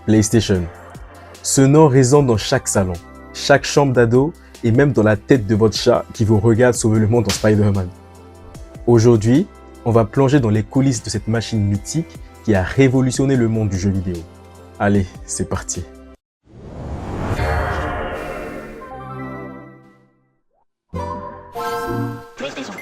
PlayStation. Ce nom résonne dans chaque salon, chaque chambre d'ado et même dans la tête de votre chat qui vous regarde sauver le monde en Spider-Man. Aujourd'hui, on va plonger dans les coulisses de cette machine mythique qui a révolutionné le monde du jeu vidéo. Allez, c'est parti. PlayStation.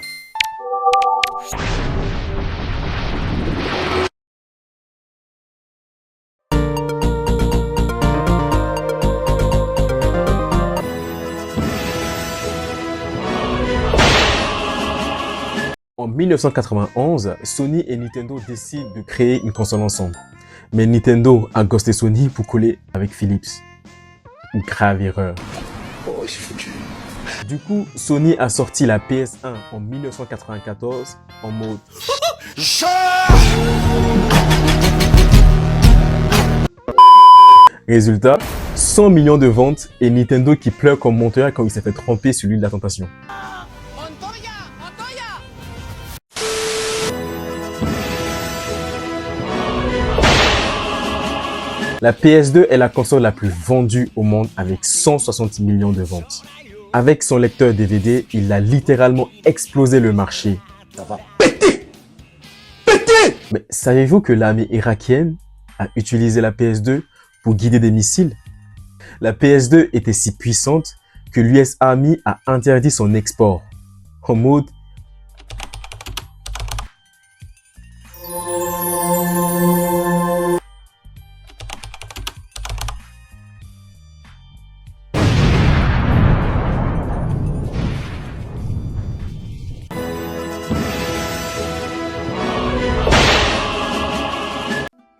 En 1991, Sony et Nintendo décident de créer une console ensemble. Mais Nintendo a ghosté Sony pour coller avec Philips. Une grave erreur. Oh, c'est foutu. Du coup, Sony a sorti la PS1 en 1994 en mode résultat, 100 millions de ventes et Nintendo qui pleure comme monteur quand il s'est fait tremper sur l'île de la tentation. La PS2 est la console la plus vendue au monde avec 160 millions de ventes. Avec son lecteur DVD, il a littéralement explosé le marché. Ça va péter. Péter. Mais savez-vous que l'armée irakienne a utilisé la PS2 pour guider des missiles? La PS2 était si puissante que l'US Army a interdit son export. En mode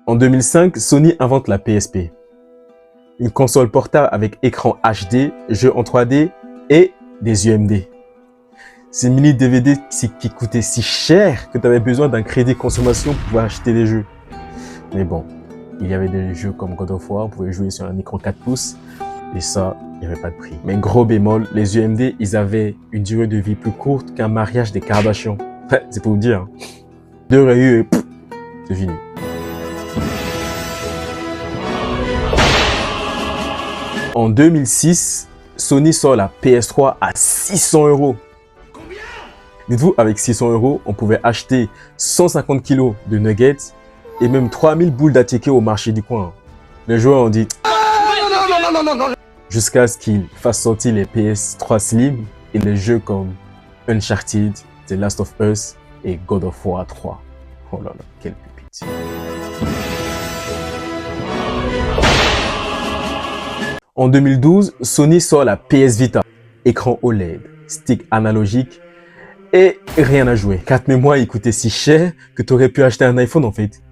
En 2005, Sony invente la PSP. Une console portable avec écran HD, jeux en 3D et des UMD. Ces mini DVD qui coûtaient si cher que tu avais besoin d'un crédit consommation pour pouvoir acheter des jeux. Mais bon, il y avait des jeux comme God of War, on pouvait jouer sur un écran 4 pouces et ça, il n'y avait pas de prix. Mais gros bémol, les UMD, ils avaient une durée de vie plus courte qu'un mariage des Kardashians. C'est pour vous dire. 2 aurait eu et c'est fini. En 2006, Sony sort la PS3 à 600 €. Dites-vous, avec 600 €, on pouvait acheter 150 kg de nuggets et même 3000 boules d'attiqué au marché du coin. Les joueurs ont dit non. Jusqu'à ce qu'ils fassent sortir les PS3 Slim et les jeux comme Uncharted, The Last of Us et God of War 3. Oh là là, quelle pépite. En 2012, Sony sort la PS Vita, écran OLED, stick analogique et rien à jouer. Carte mémoire, il coûtait si cher que tu aurais pu acheter un iPhone en fait.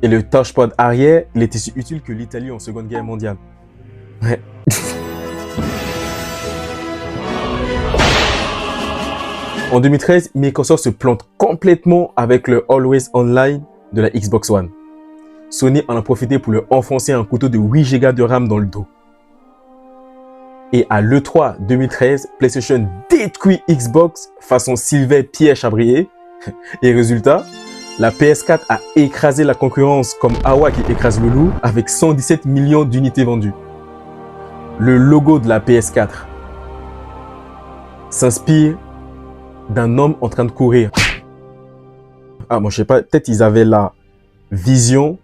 Et le touchpad arrière, il était si utile que l'Italie en Seconde Guerre mondiale. Ouais. En 2013, Microsoft se plante complètement avec le Always Online de la Xbox One. Sony en a profité pour leur enfoncer un couteau de 8 Go de RAM dans le dos. Et à l'E3 2013, PlayStation détruit Xbox façon Sylvain Pierre Chabrier. Et résultat, la PS4 a écrasé la concurrence comme Awa qui écrase le loup avec 117 millions d'unités vendues. Le logo de la PS4 s'inspire d'un homme en train de courir. Ah, moi je sais pas, peut-être ils avaient la vision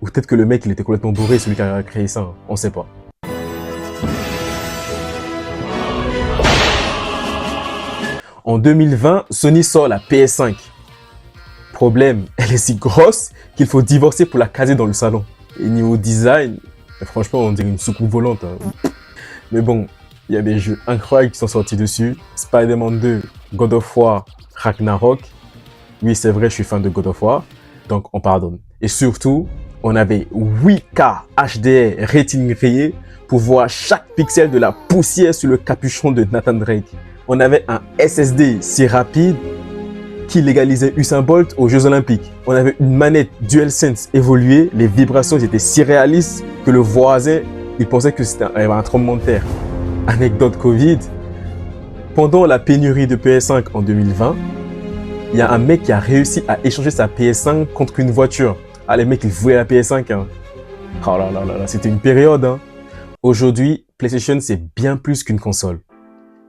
ou peut-être que le mec il était complètement bourré, celui qui a créé ça, on sait pas. En 2020, Sony sort la PS5. Problème, elle est si grosse qu'il faut divorcer pour la caser dans le salon. Et niveau design, franchement, on dirait une soucoupe volante. Hein. Mais bon, il y a des jeux incroyables qui sont sortis dessus. Spider-Man 2, God of War, Ragnarok. Oui, c'est vrai, je suis fan de God of War, donc on pardonne. Et surtout, on avait 8K HDR rétine grillée pour voir chaque pixel de la poussière sur le capuchon de Nathan Drake. On avait un SSD si rapide qui légalisait Usain Bolt aux Jeux Olympiques. On avait une manette DualSense évoluée, les vibrations étaient si réalistes que le voisin, il pensait que c'était un tremblement de terre. Anecdote Covid, pendant la pénurie de PS5 en 2020, il y a un mec qui a réussi à échanger sa PS5 contre une voiture. Ah, les mecs, ils voulaient la PS5. Hein. Oh là là là là, c'était une période, hein. Aujourd'hui, PlayStation, c'est bien plus qu'une console.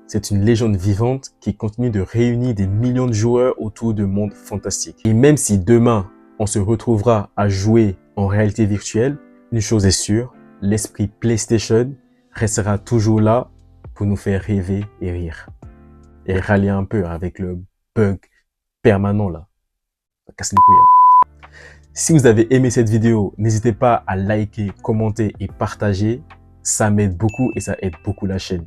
C'est une légende vivante qui continue de réunir des millions de joueurs autour de mondes fantastiques. Et même si demain, on se retrouvera à jouer en réalité virtuelle, une chose est sûre, l'esprit PlayStation restera toujours là pour nous faire rêver et rire. Et râler un peu avec le bug permanent là. Ça casse les couilles, hein. Si vous avez aimé cette vidéo, n'hésitez pas à liker, commenter et partager. Ça m'aide beaucoup et ça aide beaucoup la chaîne.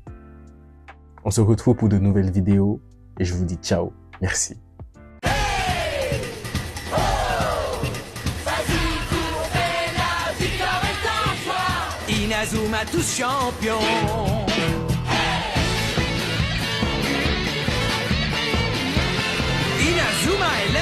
On se retrouve pour de nouvelles vidéos et je vous dis ciao. Merci. Inazuma tous champions. Inazuma est là.